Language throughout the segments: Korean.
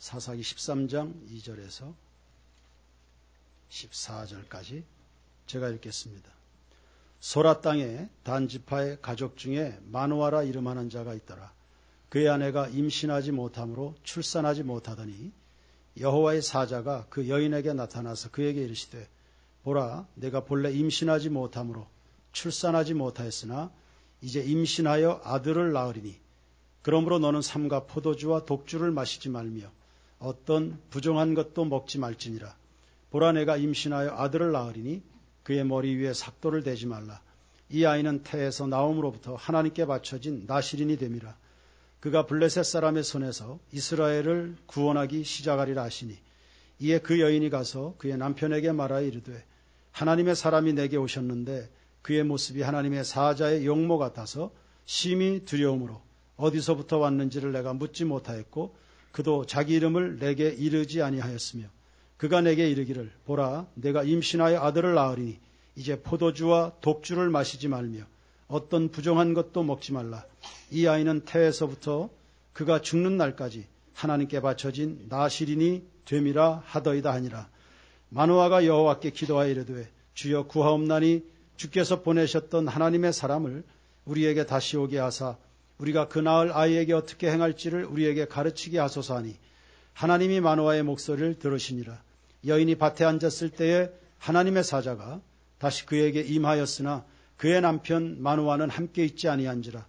사사기 13장 2절에서 14절까지 제가 읽겠습니다. 소라 땅에 단 지파의 가족 중에 마누아라 이름하는 자가 있더라. 그의 아내가 임신하지 못함으로 출산하지 못하더니 여호와의 사자가 그 여인에게 나타나서 그에게 이르시되 보라, 내가 본래 임신하지 못함으로 출산하지 못하였으나 이제 임신하여 아들을 낳으리니 그러므로 너는 삼가 포도주와 독주를 마시지 말며 어떤 부정한 것도 먹지 말지니라. 보라, 내가 임신하여 아들을 낳으리니 그의 머리 위에 삭도를 대지 말라. 이 아이는 태에서 나옴으로부터 하나님께 바쳐진 나실인이 됨이라. 그가 블레셋 사람의 손에서 이스라엘을 구원하기 시작하리라 하시니 이에 그 여인이 가서 그의 남편에게 말하여 이르되 하나님의 사람이 내게 오셨는데 그의 모습이 하나님의 사자의 용모 같아서 심히 두려움으로 어디서부터 왔는지를 내가 묻지 못하였고 그도 자기 이름을 내게 이르지 아니하였으며 그가 내게 이르기를 보라, 내가 임신하여 아들을 낳으리니 이제 포도주와 독주를 마시지 말며 어떤 부정한 것도 먹지 말라. 이 아이는 태에서부터 그가 죽는 날까지 하나님께 바쳐진 나실인이 됨이라 하더이다 하니라. 마누아가 여호와께 기도하여 이르되 주여 구하옵나니 주께서 보내셨던 하나님의 사람을 우리에게 다시 오게 하사 우리가 그 낳을 아이에게 어떻게 행할지를 우리에게 가르치게 하소서 하니 하나님이 마누아의 목소리를 들으시니라. 여인이 밭에 앉았을 때에 하나님의 사자가 다시 그에게 임하였으나 그의 남편 마누아는 함께 있지 아니한지라.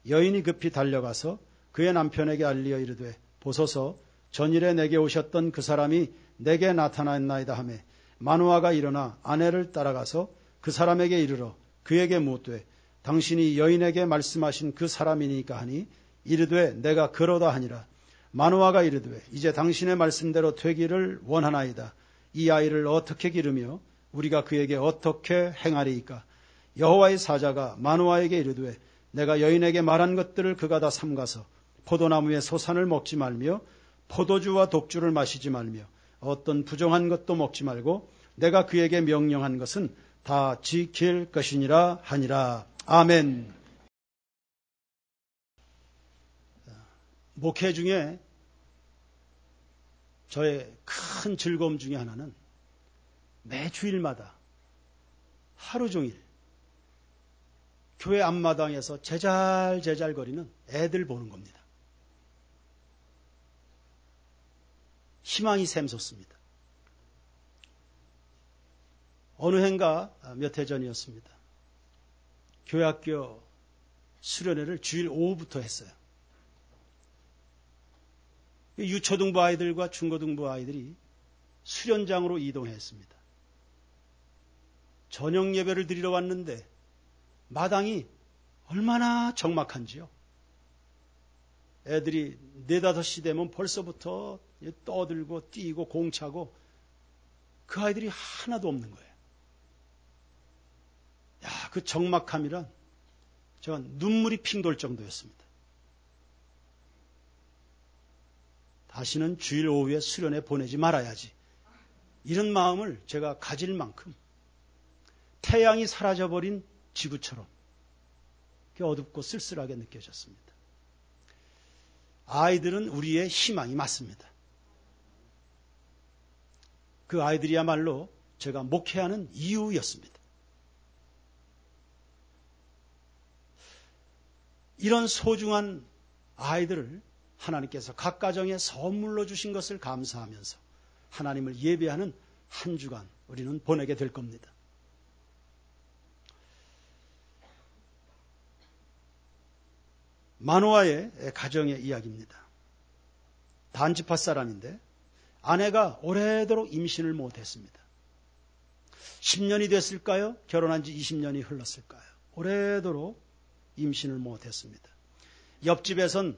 여인이 급히 달려가서 그의 남편에게 알리어 이르되 보소서, 전일에 내게 오셨던 그 사람이 내게 나타났나이다 하며 마누아가 일어나 아내를 따라가서 그 사람에게 이르러 그에게 묻되 당신이 여인에게 말씀하신 그 사람이니까 하니 이르되 내가 그러다 하니라. 마누아가 이르되 이제 당신의 말씀대로 되기를 원하나이다. 이 아이를 어떻게 기르며 우리가 그에게 어떻게 행하리이까. 여호와의 사자가 마누아에게 이르되 내가 여인에게 말한 것들을 그가 다 삼가서 포도나무의 소산을 먹지 말며 포도주와 독주를 마시지 말며 어떤 부정한 것도 먹지 말고 내가 그에게 명령한 것은 다 지킬 것이니라 하니라. 아멘. 목회 중에 저의 큰 즐거움 중에 하나는 매 주일마다 하루 종일 교회 앞마당에서 제잘제잘거리는 애들 보는 겁니다. 희망이 샘솟습니다. 어느 해인가 몇 해 전이었습니다. 교회학교 수련회를 주일 오후부터 했어요. 유초등부 아이들과 중고등부 아이들이 수련장으로 이동했습니다. 저녁 예배를 드리러 왔는데 마당이 얼마나 적막한지요. 애들이 4, 5시 되면 벌써부터 떠들고 뛰고 공차고 그 아이들이 하나도 없는 거예요. 야, 그 적막함이란 제가 눈물이 핑 돌 정도였습니다. 다시는 주일 오후에 수련회 보내지 말아야지. 이런 마음을 제가 가질 만큼 태양이 사라져버린 지구처럼 어둡고 쓸쓸하게 느껴졌습니다. 아이들은 우리의 희망이 맞습니다. 그 아이들이야말로 제가 목회하는 이유였습니다. 이런 소중한 아이들을 하나님께서 각 가정에 선물로 주신 것을 감사하면서 하나님을 예배하는 한 주간 우리는 보내게 될 겁니다. 마누아의 가정의 이야기입니다. 단지파 사람인데 아내가 오래도록 임신을 못했습니다. 10년이 됐을까요? 결혼한 지 20년이 흘렀을까요? 오래도록 임신을 못했습니다. 옆집에선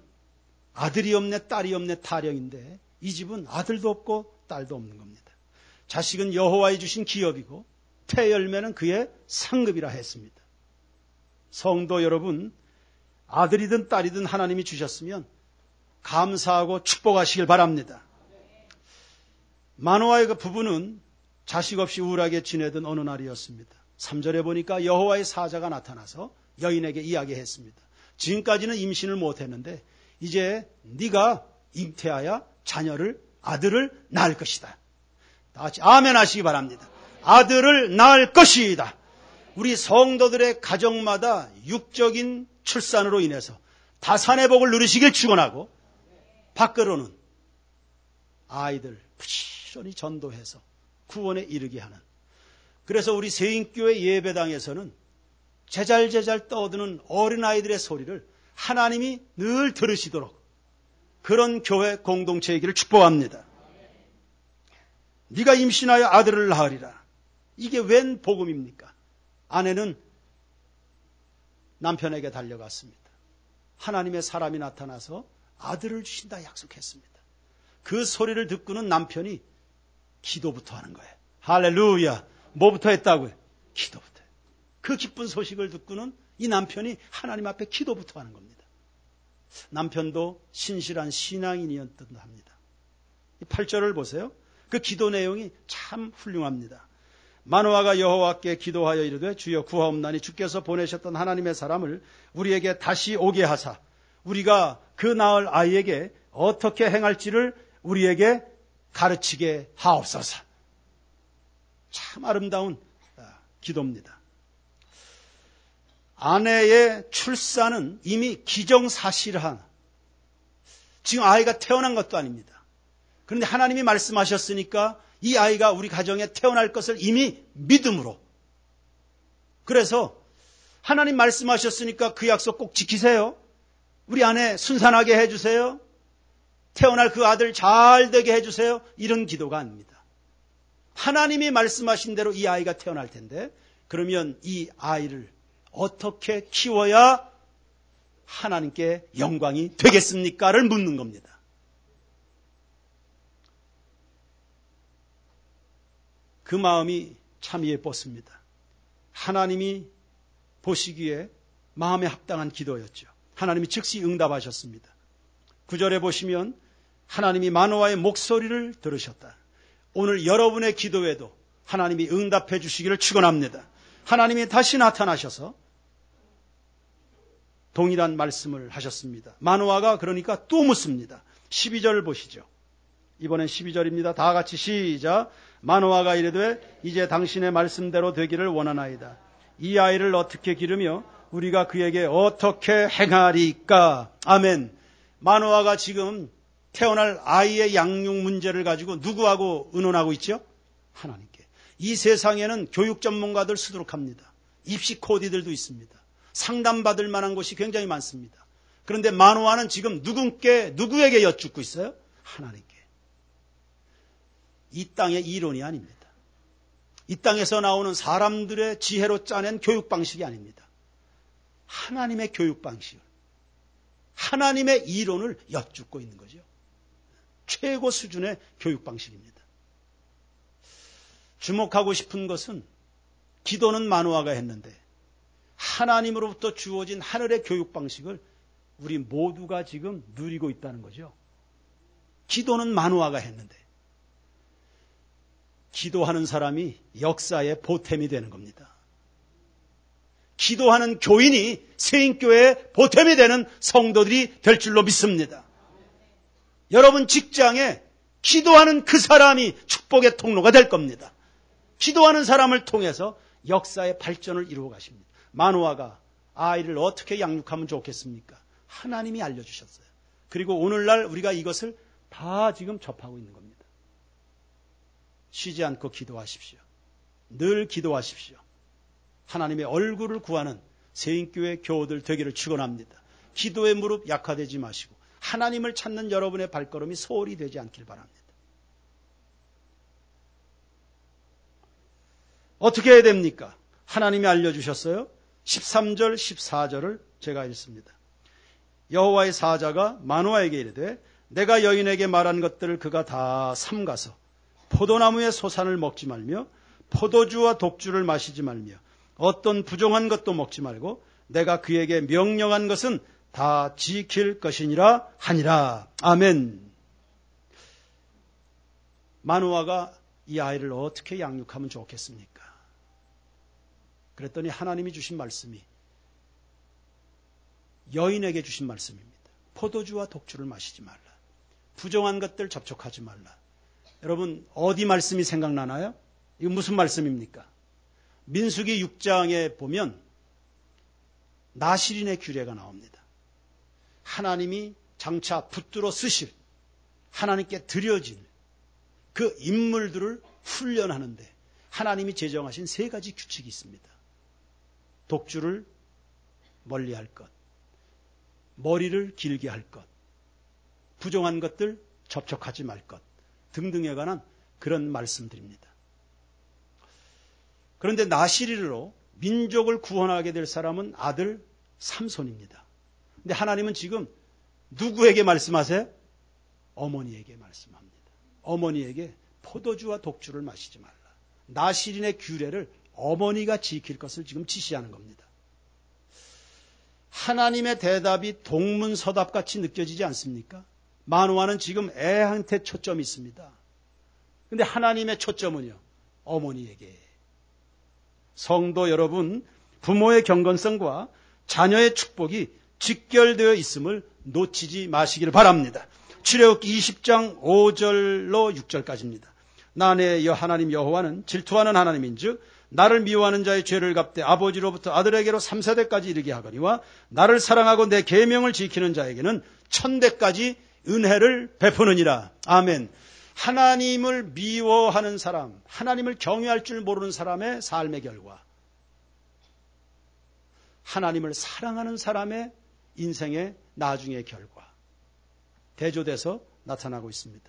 아들이 없네 딸이 없네 타령인데 이 집은 아들도 없고 딸도 없는 겁니다. 자식은 여호와의 주신 기업이고 태열매는 그의 상급이라 했습니다. 성도 여러분, 아들이든 딸이든 하나님이 주셨으면 감사하고 축복하시길 바랍니다. 마누아의 그 부부는 자식 없이 우울하게 지내던 어느 날이었습니다. 3절에 보니까 여호와의 사자가 나타나서 여인에게 이야기했습니다. 지금까지는 임신을 못했는데 이제 네가 잉태하여 자녀를 아들을 낳을 것이다. 다 같이 아멘 하시기 바랍니다. 아들을 낳을 것이다. 우리 성도들의 가정마다 육적인 출산으로 인해서 다산의 복을 누리시길 축원하고, 밖으로는 아이들 부지런히 전도해서 구원에 이르게 하는, 그래서 우리 세인교회 예배당에서는 제잘제잘 떠드는 어린아이들의 소리를 하나님이 늘 들으시도록 그런 교회 공동체이기를 축복합니다. 네가 임신하여 아들을 낳으리라. 이게 웬 복음입니까? 아내는 남편에게 달려갔습니다. 하나님의 사람이 나타나서 아들을 주신다 약속했습니다. 그 소리를 듣고는 남편이 기도부터 하는 거예요. 할렐루야. 뭐부터 했다고요? 기도부터. 그 기쁜 소식을 듣고는 이 남편이 하나님 앞에 기도부터 하는 겁니다. 남편도 신실한 신앙인이었던 합니다. 8절을 보세요. 그 기도 내용이 참 훌륭합니다. 마노아가 여호와께 기도하여 이르되 주여 구하옵나니 주께서 보내셨던 하나님의 사람을 우리에게 다시 오게 하사 우리가 그 낳을 아이에게 어떻게 행할지를 우리에게 가르치게 하옵소서. 참 아름다운 기도입니다. 아내의 출산은 이미 기정사실한, 지금 아이가 태어난 것도 아닙니다. 그런데 하나님이 말씀하셨으니까 이 아이가 우리 가정에 태어날 것을 이미 믿음으로, 그래서 하나님 말씀하셨으니까 그 약속 꼭 지키세요. 우리 아내 순산하게 해주세요. 태어날 그 아들 잘 되게 해주세요. 이런 기도가 아닙니다. 하나님이 말씀하신 대로 이 아이가 태어날 텐데, 그러면 이 아이를 어떻게 키워야 하나님께 영광이 되겠습니까?를 묻는 겁니다. 그 마음이 참 예뻤습니다. 하나님이 보시기에 마음에 합당한 기도였죠. 하나님이 즉시 응답하셨습니다. 9절에 보시면 하나님이 마노아의 목소리를 들으셨다. 오늘 여러분의 기도에도 하나님이 응답해 주시기를 축원합니다. 하나님이 다시 나타나셔서 동일한 말씀을 하셨습니다. 마노아가 그러니까 또 묻습니다. 12절을 보시죠. 이번엔 12절입니다. 다 같이 시작. 마노아가 이르되 이제 당신의 말씀대로 되기를 원하나이다. 이 아이를 어떻게 기르며 우리가 그에게 어떻게 행하리까? 아멘. 마노아가 지금 태어날 아이의 양육 문제를 가지고 누구하고 의논하고 있죠? 하나님께. 이 세상에는 교육 전문가들 수두룩합니다. 입시 코디들도 있습니다. 상담받을 만한 곳이 굉장히 많습니다. 그런데 마노아는 지금 누구에게 여쭙고 있어요? 하나님께. 이 땅의 이론이 아닙니다. 이 땅에서 나오는 사람들의 지혜로 짜낸 교육 방식이 아닙니다. 하나님의 교육 방식을, 하나님의 이론을 여쭙고 있는 거죠. 최고 수준의 교육 방식입니다. 주목하고 싶은 것은 기도는 마노아가 했는데 하나님으로부터 주어진 하늘의 교육 방식을 우리 모두가 지금 누리고 있다는 거죠. 기도는 마노아가 했는데 기도하는 사람이 역사의 보탬이 되는 겁니다. 기도하는 교인이 세인교회의 보탬이 되는 성도들이 될 줄로 믿습니다. 여러분 직장에 기도하는 그 사람이 축복의 통로가 될 겁니다. 기도하는 사람을 통해서 역사의 발전을 이루어 가십니다. 마노아가 아이를 어떻게 양육하면 좋겠습니까? 하나님이 알려주셨어요. 그리고 오늘날 우리가 이것을 다 지금 접하고 있는 겁니다. 쉬지 않고 기도하십시오. 늘 기도하십시오. 하나님의 얼굴을 구하는 세인교회 교우들 되기를 축원합니다. 기도의 무릎 약화되지 마시고 하나님을 찾는 여러분의 발걸음이 소홀히 되지 않길 바랍니다. 어떻게 해야 됩니까? 하나님이 알려주셨어요. 13절, 14절을 제가 읽습니다. 여호와의 사자가 마노아에게 이르되 내가 여인에게 말한 것들을 그가 다 삼가서 포도나무의 소산을 먹지 말며 포도주와 독주를 마시지 말며 어떤 부정한 것도 먹지 말고 내가 그에게 명령한 것은 다 지킬 것이니라 하니라. 아멘. 마노아가 이 아이를 어떻게 양육하면 좋겠습니까? 그랬더니 하나님이 주신 말씀이 여인에게 주신 말씀입니다. 포도주와 독주를 마시지 말라. 부정한 것들 접촉하지 말라. 여러분 어디 말씀이 생각나나요? 이거 무슨 말씀입니까? 민수기 6장에 보면 나실인의 규례가 나옵니다. 하나님이 장차 붙들어 쓰실 하나님께 드려진 그 인물들을 훈련하는데 하나님이 제정하신 세 가지 규칙이 있습니다. 독주를 멀리할 것, 머리를 길게 할 것, 부정한 것들 접촉하지 말 것 등등에 관한 그런 말씀드립니다. 그런데 나실인으로 민족을 구원하게 될 사람은 아들 삼손입니다. 근데 하나님은 지금 누구에게 말씀하세요? 어머니에게 말씀합니다. 어머니에게 포도주와 독주를 마시지 말라. 나실인의 규례를 어머니가 지킬 것을 지금 지시하는 겁니다. 하나님의 대답이 동문서답같이 느껴지지 않습니까? 마노아는 지금 애한테 초점이 있습니다. 그런데 하나님의 초점은요, 어머니에게. 성도 여러분, 부모의 경건성과 자녀의 축복이 직결되어 있음을 놓치지 마시길 바랍니다. 출애굽기 20장 5절로 6절까지입니다. 나의 하나님 여호와는 질투하는 하나님인즉 나를 미워하는 자의 죄를 갚되 아버지로부터 아들에게로 3세대까지 이르게 하거니와 나를 사랑하고 내 계명을 지키는 자에게는 1000대까지 은혜를 베푸느니라. 아멘. 하나님을 미워하는 사람, 하나님을 경외할 줄 모르는 사람의 삶의 결과, 하나님을 사랑하는 사람의 인생의 나중의 결과, 대조돼서 나타나고 있습니다.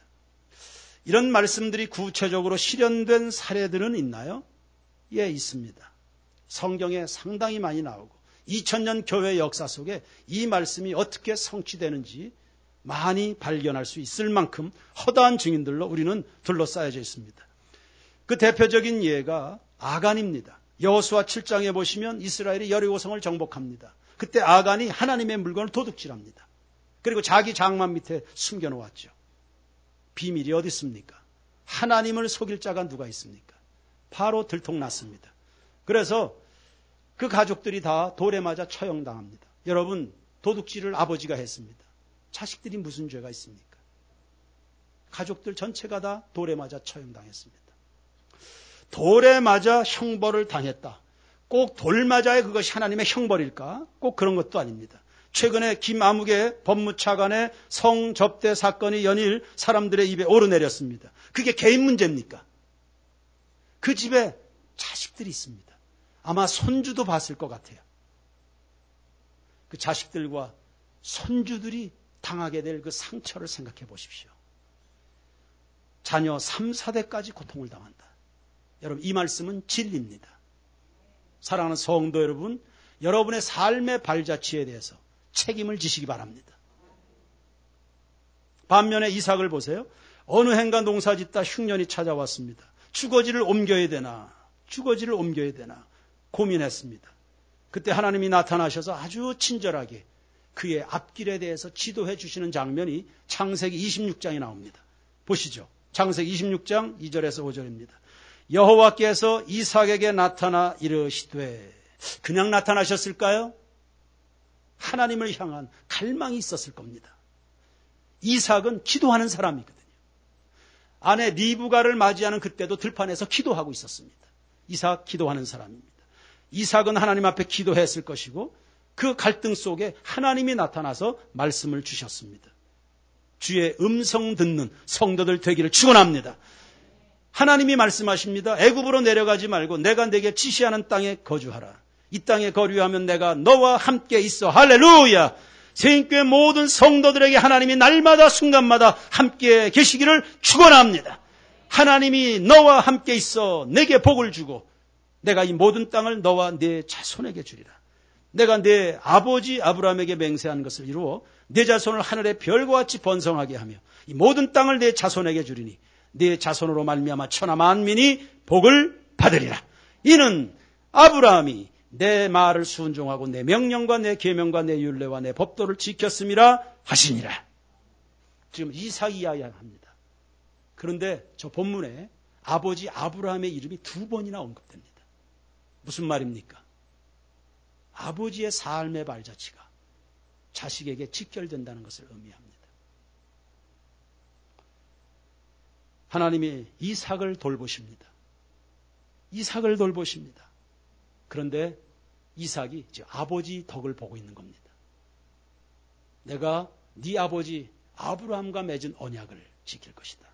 이런 말씀들이 구체적으로 실현된 사례들은 있나요? 예, 있습니다. 성경에 상당히 많이 나오고 2000년 교회 역사 속에 이 말씀이 어떻게 성취되는지 많이 발견할 수 있을 만큼 허다한 증인들로 우리는 둘러싸여져 있습니다. 그 대표적인 예가 아간입니다. 여호수아 7장에 보시면 이스라엘이 여리고성을 정복합니다. 그때 아간이 하나님의 물건을 도둑질합니다. 그리고 자기 장막 밑에 숨겨놓았죠. 비밀이 어디 있습니까? 하나님을 속일 자가 누가 있습니까? 바로 들통났습니다. 그래서 그 가족들이 다 돌에 맞아 처형당합니다. 여러분, 도둑질을 아버지가 했습니다. 자식들이 무슨 죄가 있습니까? 가족들 전체가 다 돌에 맞아 처형당했습니다. 돌에 맞아 형벌을 당했다. 꼭 돌 맞아야 그것이 하나님의 형벌일까? 꼭 그런 것도 아닙니다. 최근에 김아무개 법무차관의 성접대 사건이 연일 사람들의 입에 오르내렸습니다. 그게 개인 문제입니까? 그 집에 자식들이 있습니다. 아마 손주도 봤을 것 같아요. 그 자식들과 손주들이 당하게 될 그 상처를 생각해 보십시오. 자녀 3, 4대까지 고통을 당한다. 여러분, 이 말씀은 진리입니다. 사랑하는 성도 여러분, 여러분의 삶의 발자취에 대해서 책임을 지시기 바랍니다. 반면에 이삭을 보세요. 어느 해인가 농사 짓다 흉년이 찾아왔습니다. 주거지를 옮겨야 되나 고민했습니다. 그때 하나님이 나타나셔서 아주 친절하게 그의 앞길에 대해서 지도해 주시는 장면이 창세기 26장에 나옵니다. 보시죠. 창세기 26장 2절에서 5절입니다. 여호와께서 이삭에게 나타나 이르시되, 그냥 나타나셨을까요? 하나님을 향한 갈망이 있었을 겁니다. 이삭은 기도하는 사람이거든요. 아내 리브가를 맞이하는 그때도 들판에서 기도하고 있었습니다. 이삭 기도하는 사람입니다. 이삭은 하나님 앞에 기도했을 것이고 그 갈등 속에 하나님이 나타나서 말씀을 주셨습니다. 주의 음성 듣는 성도들 되기를 축원합니다. 하나님이 말씀하십니다. 애굽으로 내려가지 말고 내가 내게 지시하는 땅에 거주하라. 이 땅에 거류하면 내가 너와 함께 있어. 할렐루야. 새인교회 모든 성도들에게 하나님이 날마다 순간마다 함께 계시기를 축원합니다. 하나님이 너와 함께 있어 내게 복을 주고 내가 이 모든 땅을 너와 내 자손에게 주리라. 내가 내 아버지 아브라함에게 맹세한 것을 이루어 내 자손을 하늘의 별과 같이 번성하게 하며 이 모든 땅을 내 자손에게 주리니 내 자손으로 말미암아 천하 만민이 복을 받으리라. 이는 아브라함이 내 말을 순종하고 내 명령과 내 계명과 내 율례와 내 법도를 지켰음이라 하시니라. 지금 이삭이 이야기합니다. 그런데 저 본문에 아버지 아브라함의 이름이 2번이나 언급됩니다. 무슨 말입니까? 아버지의 삶의 발자취가 자식에게 직결된다는 것을 의미합니다. 하나님이 이삭을 돌보십니다. 이삭을 돌보십니다. 그런데 이삭이 아버지 덕을 보고 있는 겁니다. 내가 네 아버지 아브라함과 맺은 언약을 지킬 것이다.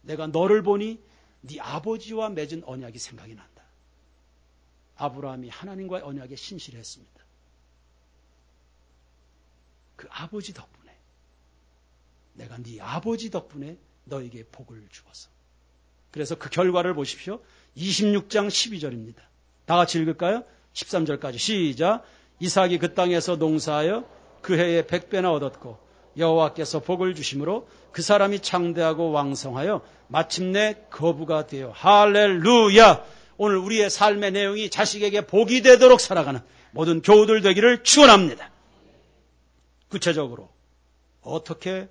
내가 너를 보니 네 아버지와 맺은 언약이 생각이 난다. 아브라함이 하나님과의 언약에 신실했습니다. 그 아버지 덕분에, 내가 네 아버지 덕분에 너에게 복을 주었어. 그래서 그 결과를 보십시오. 26장 12절입니다. 다 같이 읽을까요? 13절까지 시작. 이삭이 그 땅에서 농사하여 그 해에 100배나 얻었고 여호와께서 복을 주심으로 그 사람이 창대하고 왕성하여 마침내 거부가 되어 할렐루야. 오늘 우리의 삶의 내용이 자식에게 복이 되도록 살아가는 모든 교우들 되기를 축원합니다. 구체적으로 어떻게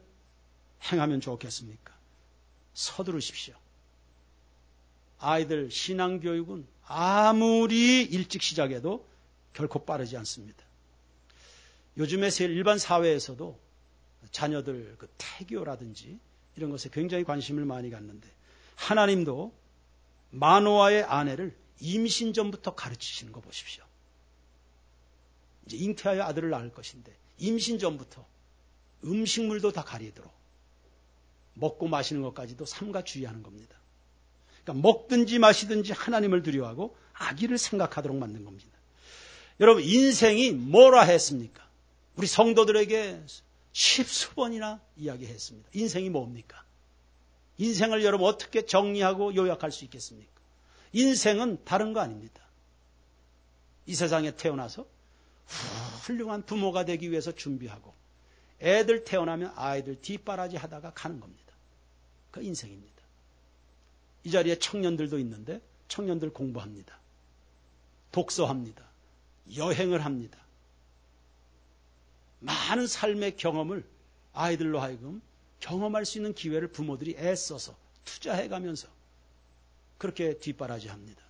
행하면 좋겠습니까? 서두르십시오. 아이들 신앙교육은 아무리 일찍 시작해도 결코 빠르지 않습니다. 요즘에 일반 사회에서도 자녀들 그 태교라든지 이런 것에 굉장히 관심을 많이 갖는데 하나님도 마노아의 아내를 임신 전부터 가르치시는 거 보십시오. 이제 잉태하여 아들을 낳을 것인데 임신 전부터 음식물도 다 가리도록 먹고 마시는 것까지도 삼가 주의하는 겁니다. 그러니까 먹든지 마시든지 하나님을 두려워하고 아기를 생각하도록 만든 겁니다. 여러분 인생이 뭐라 했습니까? 우리 성도들에게 십수번이나 이야기했습니다. 인생이 뭡니까? 인생을 여러분 어떻게 정리하고 요약할 수 있겠습니까? 인생은 다른 거 아닙니다. 이 세상에 태어나서 훌륭한 부모가 되기 위해서 준비하고 애들 태어나면 아이들 뒷바라지 하다가 가는 겁니다. 그 인생입니다. 이 자리에 청년들도 있는데 청년들 공부합니다. 독서합니다. 여행을 합니다. 많은 삶의 경험을 아이들로 하여금 경험할 수 있는 기회를 부모들이 애써서 투자해가면서 그렇게 뒷바라지합니다.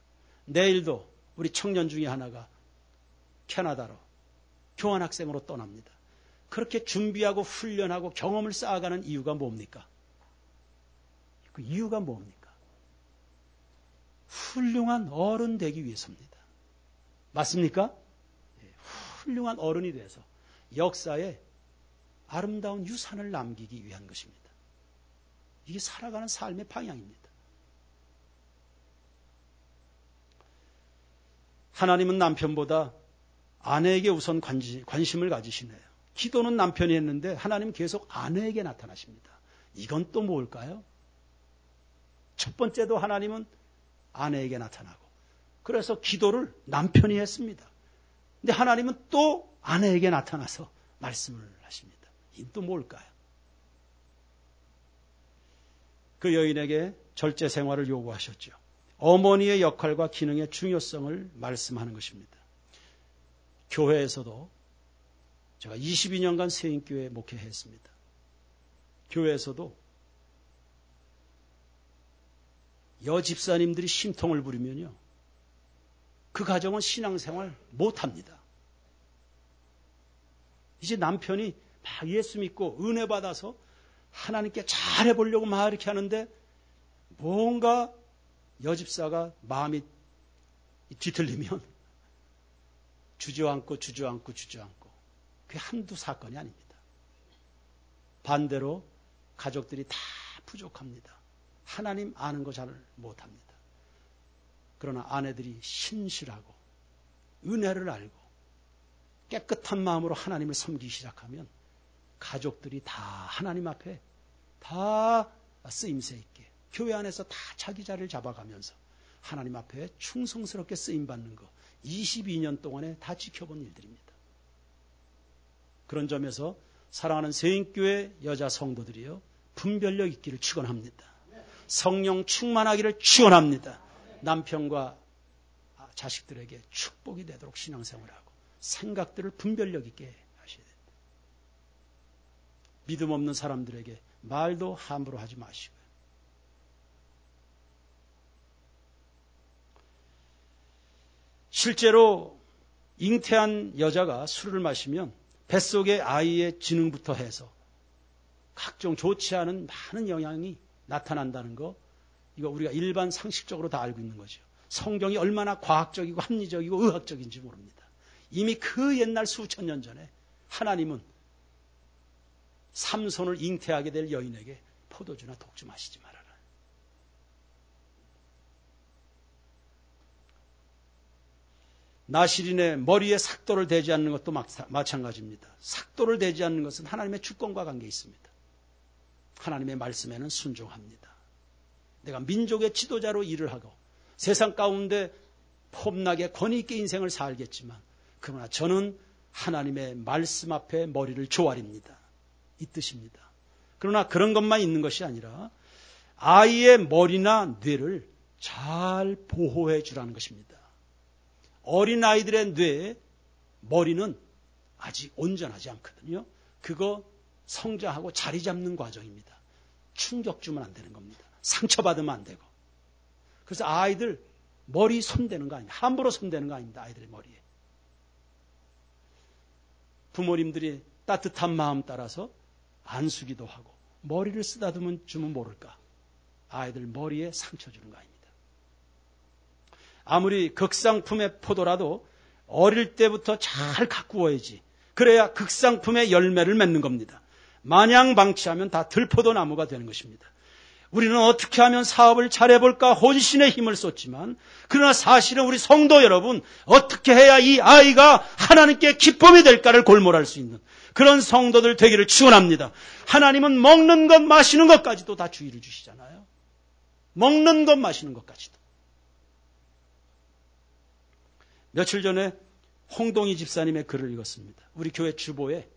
내일도 우리 청년 중에 하나가 캐나다로 교환학생으로 떠납니다. 그렇게 준비하고 훈련하고 경험을 쌓아가는 이유가 뭡니까? 그 이유가 뭡니까? 훌륭한 어른 되기 위해서입니다. 맞습니까? 훌륭한 어른이 돼서 역사에 아름다운 유산을 남기기 위한 것입니다. 이게 살아가는 삶의 방향입니다. 하나님은 남편보다 아내에게 우선 관심을 가지시네요. 기도는 남편이 했는데 하나님 계속 아내에게 나타나십니다. 이건 또 뭘까요? 첫 번째도 하나님은 아내에게 나타나고 그래서 기도를 남편이 했습니다. 근데 하나님은 또 아내에게 나타나서 말씀을 하십니다. 이건 또 뭘까요? 그 여인에게 절제 생활을 요구하셨죠. 어머니의 역할과 기능의 중요성을 말씀하는 것입니다. 교회에서도 제가 22년간 세인교회 목회했습니다. 교회에서도 여집사님들이 심통을 부리면요. 그 가정은 신앙생활 못합니다. 이제 남편이 막 예수 믿고 은혜 받아서 하나님께 잘해보려고 막 이렇게 하는데 뭔가 여집사가 마음이 뒤틀리면 주저앉고 그게 한두 사건이 아닙니다. 반대로 가족들이 다 부족합니다. 하나님 아는 거 잘 못합니다. 그러나 아내들이 신실하고 은혜를 알고 깨끗한 마음으로 하나님을 섬기기 시작하면 가족들이 다 하나님 앞에 다 쓰임새 있게 교회 안에서 다 자기 자리를 잡아가면서 하나님 앞에 충성스럽게 쓰임받는 거 22년 동안에 다 지켜본 일들입니다. 그런 점에서 사랑하는 세인교회 여자 성도들이요 분별력 있기를 축원합니다. 성령 충만하기를 축원합니다. 남편과 자식들에게 축복이 되도록 신앙생활하고 생각들을 분별력 있게 하셔야 됩니다. 믿음 없는 사람들에게 말도 함부로 하지 마시고요. 실제로 잉태한 여자가 술을 마시면 뱃속의 아이의 지능부터 해서 각종 좋지 않은 많은 영향이 나타난다는 거, 이거 우리가 일반 상식적으로 다 알고 있는 거죠. 성경이 얼마나 과학적이고 합리적이고 의학적인지 모릅니다. 이미 그 옛날 수천 년 전에 하나님은 삼손을 잉태하게 될 여인에게 포도주나 독주 마시지 말아라. 나시린의 머리에 삭도를 대지 않는 것도 마찬가지입니다. 삭도를 대지 않는 것은 하나님의 주권과 관계 있습니다. 하나님의 말씀에는 순종합니다. 내가 민족의 지도자로 일을 하고 세상 가운데 폼나게 권위 있게 인생을 살겠지만 그러나 저는 하나님의 말씀 앞에 머리를 조아립니다. 이 뜻입니다. 그러나 그런 것만 있는 것이 아니라 아이의 머리나 뇌를 잘 보호해 주라는 것입니다. 어린아이들의 뇌, 머리는 아직 온전하지 않거든요. 그거 성장하고 자리 잡는 과정입니다. 충격 주면 안 되는 겁니다. 상처받으면 안 되고. 그래서 아이들 머리 손대는 거 아닙니다. 함부로 손대는 거 아닙니다. 아이들의 머리에. 부모님들이 따뜻한 마음 따라서 안수기도 하고 머리를 쓰다듬으면 주면 모를까. 아이들 머리에 상처 주는 거 아닙니다. 아무리 극상품의 포도라도 어릴 때부터 잘 가꾸어야지. 그래야 극상품의 열매를 맺는 겁니다. 마냥 방치하면 다 들포도 나무가 되는 것입니다. 우리는 어떻게 하면 사업을 잘해볼까 혼신의 힘을 쏟지만 그러나 사실은 우리 성도 여러분 어떻게 해야 이 아이가 하나님께 기쁨이 될까를 골몰할 수 있는 그런 성도들 되기를 축원합니다. 하나님은 먹는 것 마시는 것까지도 다 주의를 주시잖아요. 먹는 것 마시는 것까지도. 며칠 전에 홍동희 집사님의 글을 읽었습니다. 우리 교회 주보에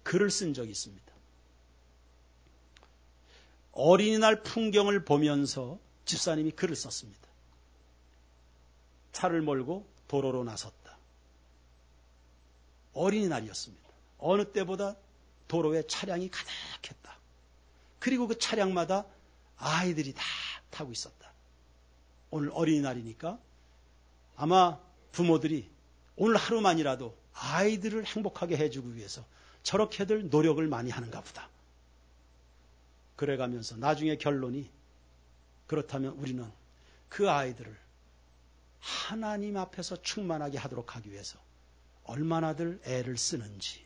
글을 쓴 적이 있습니다. 어린이날 풍경을 보면서 집사님이 글을 썼습니다. 차를 몰고 도로로 나섰다. 어린이날이었습니다. 어느 때보다 도로에 차량이 가득했다. 그리고 그 차량마다 아이들이 다 타고 있었다. 오늘 어린이날이니까 아마 부모들이 오늘 하루만이라도 아이들을 행복하게 해주기 위해서 저렇게들 노력을 많이 하는가 보다. 그래가면서 나중에 결론이 그렇다면 우리는 그 아이들을 하나님 앞에서 충만하게 하도록 하기 위해서 얼마나들 애를 쓰는지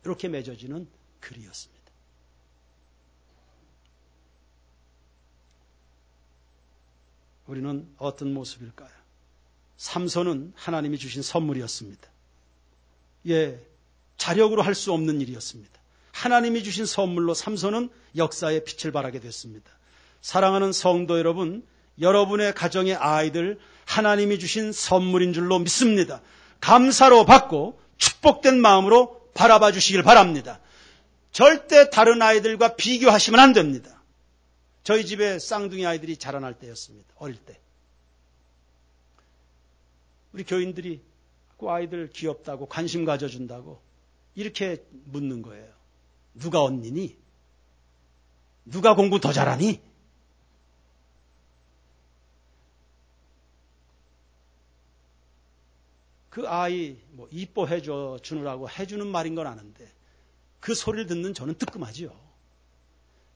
이렇게 맺어지는 글이었습니다. 우리는 어떤 모습일까요? 삼손은 하나님이 주신 선물이었습니다. 자력으로 할 수 없는 일이었습니다. 하나님이 주신 선물로 삼손은 역사의 빛을 발하게 됐습니다. 사랑하는 성도 여러분, 여러분의 가정의 아이들 하나님이 주신 선물인 줄로 믿습니다. 감사로 받고 축복된 마음으로 바라봐 주시길 바랍니다. 절대 다른 아이들과 비교하시면 안 됩니다. 저희 집에 쌍둥이 아이들이 자라날 때였습니다. 어릴 때. 우리 교인들이 그 아이들 귀엽다고 관심 가져준다고 이렇게 묻는 거예요. 누가 언니니? 누가 공부 더 잘하니? 그 아이 이뻐해 주느라고 해주는 말인 건 아는데 그 소리를 듣는 저는 뜨끔하지요.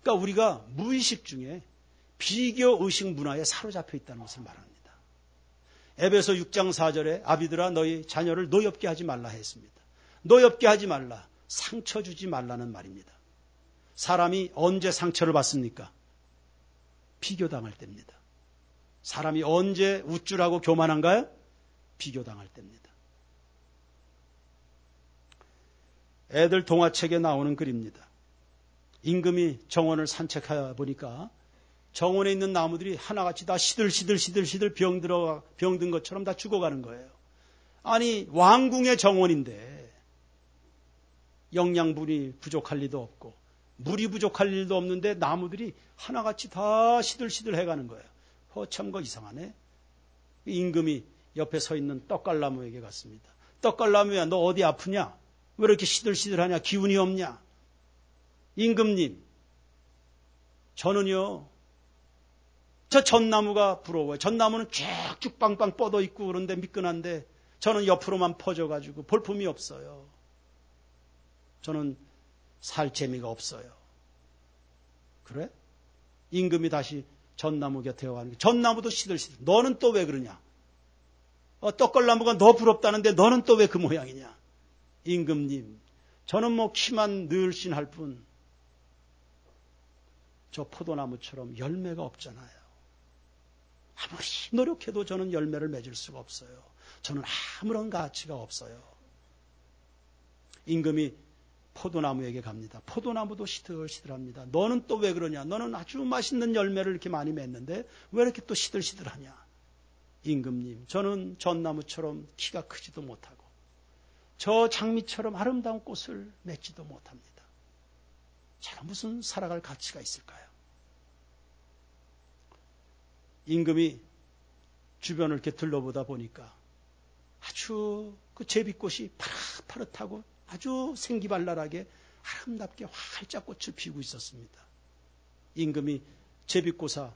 그러니까 우리가 무의식 중에 비교 의식 문화에 사로잡혀 있다는 것을 말합니다. 에베소 6장 4절에 아비들아 너희 자녀를 노엽게 하지 말라 했습니다. 노엽게 하지 말라, 상처 주지 말라는 말입니다. 사람이 언제 상처를 받습니까? 비교당할 때입니다. 사람이 언제 우쭐하고 교만한가요? 비교당할 때입니다. 애들 동화책에 나오는 글입니다. 임금이 정원을 산책해 보니까 정원에 있는 나무들이 하나같이 다 시들시들 병든 것처럼 다 죽어가는 거예요. 아니 왕궁의 정원인데 영양분이 부족할 리도 없고 물이 부족할 일도 없는데 나무들이 하나같이 다 시들시들해가는 거예요. 참 거 이상하네. 임금이 옆에 서 있는 떡갈나무에게 갔습니다. 떡갈나무야 너 어디 아프냐? 왜 이렇게 시들시들하냐? 기운이 없냐? 임금님, 저는요 저 전나무가 부러워요. 전나무는 쭉쭉 빵빵 뻗어 있고 그런데 미끈한데 저는 옆으로만 퍼져가지고 볼품이 없어요. 저는 살 재미가 없어요. 그래? 임금이 다시 전나무 곁에 와가는 전나무도 시들시들. 너는 또 왜 그러냐? 떡걸나무가 너 부럽다는데 너는 또 왜 그 모양이냐? 임금님, 저는 뭐 키만 늘씬할 뿐 저 포도나무처럼 열매가 없잖아요. 아무리 노력해도 저는 열매를 맺을 수가 없어요. 저는 아무런 가치가 없어요. 임금이 포도나무에게 갑니다. 포도나무도 시들시들합니다. 너는 또 왜 그러냐? 너는 아주 맛있는 열매를 이렇게 많이 맺는데 왜 이렇게 또 시들시들하냐? 임금님, 저는 전나무처럼 키가 크지도 못하고 저 장미처럼 아름다운 꽃을 맺지도 못합니다. 제가 무슨 살아갈 가치가 있을까요? 임금이 주변을 이렇게 둘러보다 보니까 아주 그 제비꽃이 파릇파릇하고 아주 생기발랄하게 아름답게 활짝 꽃을 피우고 있었습니다. 임금이 제비꽃아,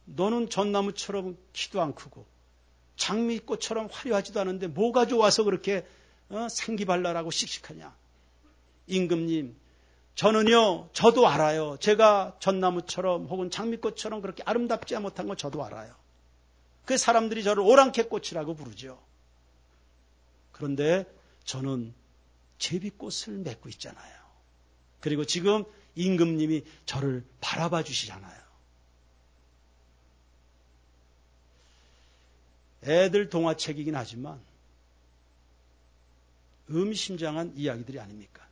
너는 전나무처럼 키도 안 크고 장미꽃처럼 화려하지도 않은데 뭐가 좋아서 그렇게 생기발랄하고 씩씩하냐? 임금님, 저는요, 저도 알아요. 제가 전나무처럼 혹은 장미꽃처럼 그렇게 아름답지 못한 건 저도 알아요. 그 사람들이 저를 오랑캐꽃이라고 부르죠. 그런데 저는 제비꽃을 맺고 있잖아요. 그리고 지금 임금님이 저를 바라봐 주시잖아요. 애들 동화책이긴 하지만 의미심장한 이야기들이 아닙니까?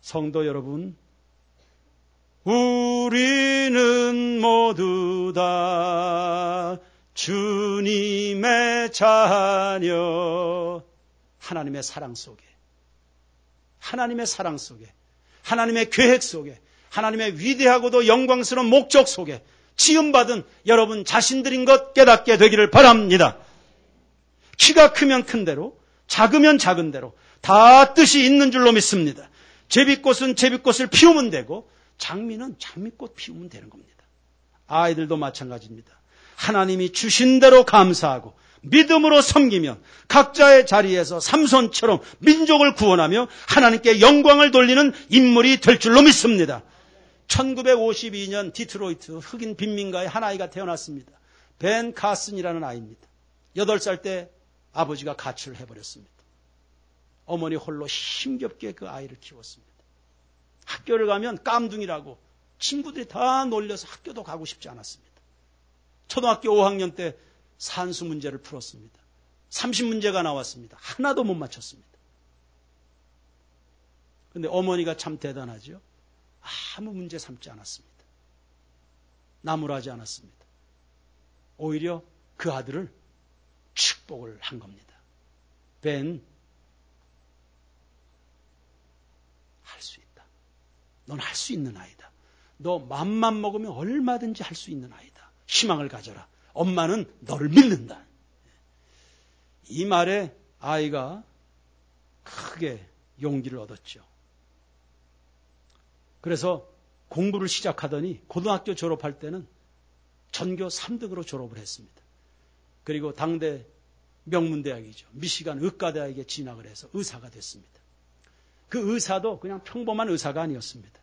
성도 여러분, 우리는 모두 다 주님의 자녀. 하나님의 사랑 속에, 하나님의 사랑 속에, 하나님의 계획 속에, 하나님의 위대하고도 영광스러운 목적 속에 지음받은 여러분 자신들인 것 깨닫게 되기를 바랍니다. 키가 크면 큰 대로, 작으면 작은 대로 다 뜻이 있는 줄로 믿습니다. 제비꽃은 제비꽃을 피우면 되고 장미는 장미꽃 피우면 되는 겁니다. 아이들도 마찬가지입니다. 하나님이 주신 대로 감사하고 믿음으로 섬기면 각자의 자리에서 삼손처럼 민족을 구원하며 하나님께 영광을 돌리는 인물이 될 줄로 믿습니다. 1952년 디트로이트 흑인 빈민가에 한 아이가 태어났습니다. 벤 카슨이라는 아이입니다. 8살 때 아버지가 가출을 해버렸습니다. 어머니 홀로 힘겹게 그 아이를 키웠습니다. 학교를 가면 깜둥이라고 친구들이 다 놀려서 학교도 가고 싶지 않았습니다. 초등학교 5학년 때 산수 문제를 풀었습니다. 30문제가 나왔습니다. 하나도 못 맞췄습니다. 그런데 어머니가 참 대단하죠. 아무 문제 삼지 않았습니다. 나무라지 않았습니다. 오히려 그 아들을 축복을 한 겁니다. 벤, 할 수 있다. 넌 할 수 있는 아이다. 너 맘만 먹으면 얼마든지 할 수 있는 아이다. 희망을 가져라. 엄마는 너를 믿는다. 이 말에 아이가 크게 용기를 얻었죠. 그래서 공부를 시작하더니 고등학교 졸업할 때는 전교 3등으로 졸업을 했습니다. 그리고 당대 명문대학이죠. 미시간 의과대학에 진학을 해서 의사가 됐습니다. 그 의사도 그냥 평범한 의사가 아니었습니다.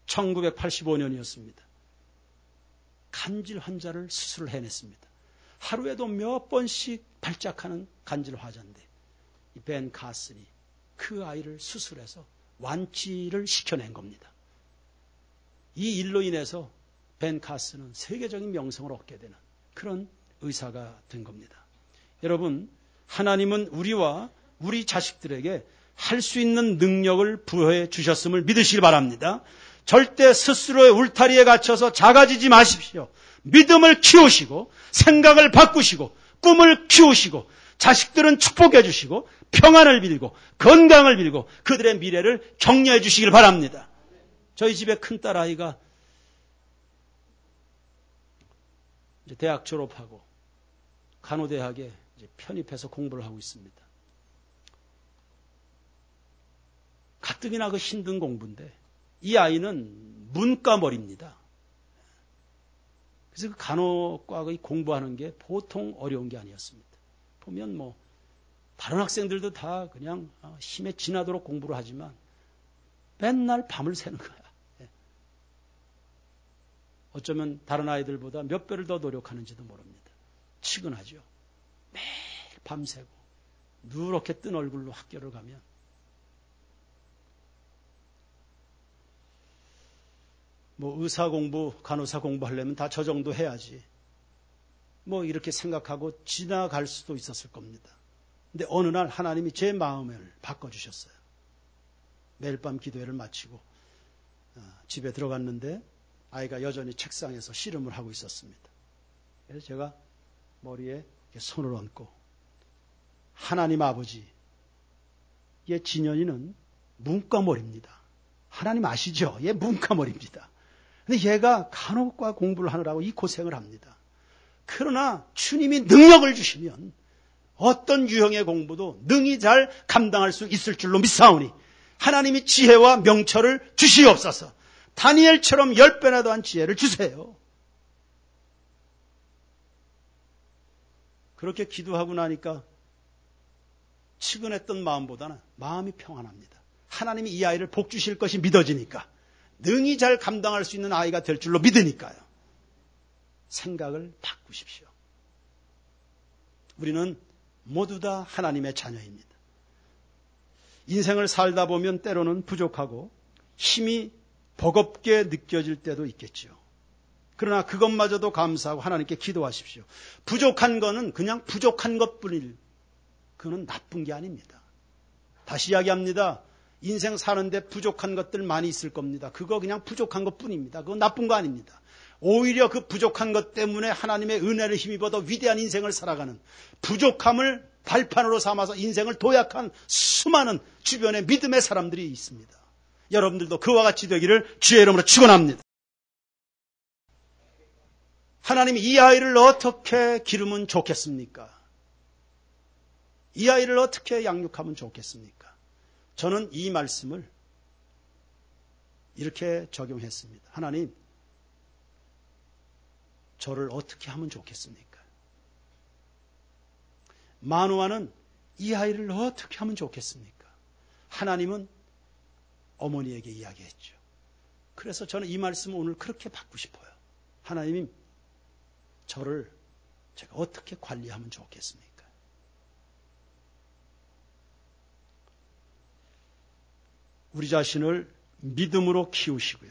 1985년이었습니다. 간질 환자를 수술을 해냈습니다. 하루에도 몇 번씩 발작하는 간질 환자인데 이 벤 카슨이 그 아이를 수술해서 완치를 시켜낸 겁니다. 이 일로 인해서 벤 카슨은 세계적인 명성을 얻게 되는 그런 의사가 된 겁니다. 여러분, 하나님은 우리와 우리 자식들에게 할 수 있는 능력을 부여해 주셨음을 믿으시기 바랍니다. 절대 스스로의 울타리에 갇혀서 작아지지 마십시오. 믿음을 키우시고 생각을 바꾸시고 꿈을 키우시고 자식들은 축복해 주시고 평안을 빌고 건강을 빌고 그들의 미래를 격려해 주시길 바랍니다. 저희 집에 큰딸 아이가 이제 대학 졸업하고 간호대학에 이제 편입해서 공부를 하고 있습니다. 가뜩이나 그 힘든 공부인데 이 아이는 문과머리입니다. 그래서 그 간호과의 공부하는 게 보통 어려운 게 아니었습니다. 보면 뭐 다른 학생들도 다 그냥 힘에 지나도록 공부를 하지만 맨날 밤을 새는 거야. 어쩌면 다른 아이들보다 몇 배를 더 노력하는지도 모릅니다. 치근하죠. 매일 밤새고 누렇게 뜬 얼굴로 학교를 가면 뭐 의사 공부, 간호사 공부하려면 다 저 정도 해야지. 뭐 이렇게 생각하고 지나갈 수도 있었을 겁니다. 근데 어느 날 하나님이 제 마음을 바꿔주셨어요. 매일 밤 기도회를 마치고 집에 들어갔는데 아이가 여전히 책상에서 씨름을 하고 있었습니다. 그래서 제가 머리에 손을 얹고 하나님 아버지, 얘 진현이는 문과머리입니다. 하나님 아시죠? 얘 문과머리입니다. 근데 얘가 간호과 공부를 하느라고 이 고생을 합니다. 그러나 주님이 능력을 주시면 어떤 유형의 공부도 능히 잘 감당할 수 있을 줄로 믿사오니 하나님이 지혜와 명철을 주시옵소서. 다니엘처럼 10배나 더한 지혜를 주세요. 그렇게 기도하고 나니까 치근했던 마음보다는 마음이 평안합니다. 하나님이 이 아이를 복 주실 것이 믿어지니까 능히 잘 감당할 수 있는 아이가 될 줄로 믿으니까요. 생각을 바꾸십시오. 우리는 모두 다 하나님의 자녀입니다. 인생을 살다 보면 때로는 부족하고 힘이 버겁게 느껴질 때도 있겠죠. 그러나 그것마저도 감사하고 하나님께 기도하십시오. 부족한 거는 그냥 부족한 것뿐일, 그건 나쁜 게 아닙니다. 다시 이야기합니다. 인생 사는데 부족한 것들 많이 있을 겁니다. 그거 그냥 부족한 것뿐입니다. 그건 나쁜 거 아닙니다. 오히려 그 부족한 것 때문에 하나님의 은혜를 힘입어 더 위대한 인생을 살아가는, 부족함을 발판으로 삼아서 인생을 도약한 수많은 주변의 믿음의 사람들이 있습니다. 여러분들도 그와 같이 되기를 주의 이름으로 축원합니다. 하나님이 이 아이를 어떻게 기르면 좋겠습니까? 이 아이를 어떻게 양육하면 좋겠습니까? 저는 이 말씀을 이렇게 적용했습니다. 하나님, 저를 어떻게 하면 좋겠습니까? 마누아는 이 아이를 어떻게 하면 좋겠습니까? 하나님은 어머니에게 이야기했죠. 그래서 저는 이 말씀을 오늘 그렇게 받고 싶어요. 하나님, 저를 제가 어떻게 관리하면 좋겠습니까? 우리 자신을 믿음으로 키우시고요.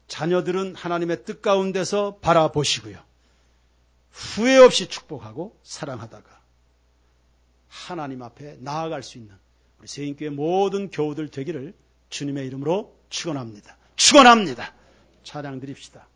자녀들은 하나님의 뜻 가운데서 바라보시고요. 후회 없이 축복하고 사랑하다가 하나님 앞에 나아갈 수 있는 우리 세인교회 모든 교우들 되기를 주님의 이름으로 축원합니다. 축원합니다. 찬양 드립시다.